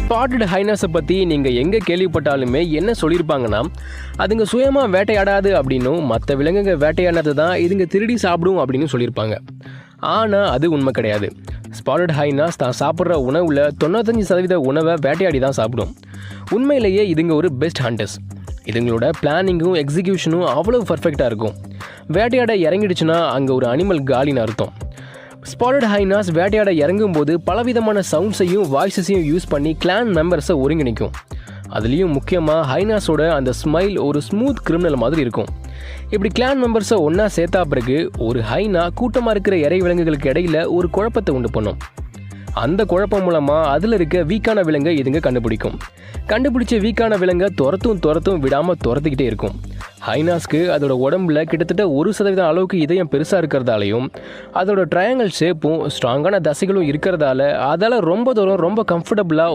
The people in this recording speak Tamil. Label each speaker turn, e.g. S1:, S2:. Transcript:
S1: ஸ்பாட்டட் ஹைனாஸை பற்றி நீங்கள் எங்கே கேள்விப்பட்டாலுமே என்ன சொல்லியிருப்பாங்கன்னா, அதுங்க சுயமாக வேட்டையாடாது அப்படின்னும், மற்ற விலங்குங்க வேட்டையாடுறது தான் இதுங்க திருடி சாப்பிடும் அப்படின்னு சொல்லியிருப்பாங்க. ஆனால் அது உண்மை கிடையாது. ஸ்பாட்டட் ஹைனாஸ் தான் சாப்பிட்ற உணவில் 95% உணவை வேட்டையாடி தான் சாப்பிடும். உண்மையிலேயே இதுங்க ஒரு பெஸ்ட் ஹண்டர்ஸ். இதுங்களோட பிளானிங்கும் எக்ஸிக்யூஷனும் அவ்வளோ பர்ஃபெக்டாக இருக்கும். வேட்டையாட இறங்கிடுச்சுன்னா அங்கே ஒரு அனிமல் காலின்னு அர்த்தம். ஸ்பாட்டட் ஹைனாஸ் வேட்டையாட இறங்கும்போது பலவிதமான சவுண்ட்ஸையும் வாய்ஸஸையும் யூஸ் பண்ணி கிளான் மெம்பர்ஸை ஒருங்கிணைக்கும். அதுலேயும் முக்கியமாக ஹைனாஸோட அந்த ஸ்மைல் ஒரு ஸ்மூத் கிரிமினல் மாதிரி இருக்கும். இப்படி கிளான் மெம்பர்ஸை ஒன்றா சேர்த்தா பிறகு ஒரு ஹைனா கூட்டமாக இருக்கிற இறை விலங்குகளுக்கு இடையில் ஒரு குழப்பத்தை உண்டு பண்ணும். அந்த குழப்பம் மூலமாக அதில் இருக்க வீக்கான விலங்கை இதுங்க கண்டுபிடிச்ச வீக்கான விலங்கை துரத்தும் விடாமல் துரத்திக்கிட்டே இருக்கும். ஹைனாஸ்க்கு அதோட உடம்புல கிட்டத்தட்ட 1% அளவுக்கு இதயம் பெருசாக இருக்கிறதாலையும் அதோட ட்ரையாங்கிள் ஷேப்பும் ஸ்ட்ராங்கான தசைகளும் இருக்கிறதால அதால் ரொம்ப தூரம் ரொம்ப கம்ஃபர்டபுளாக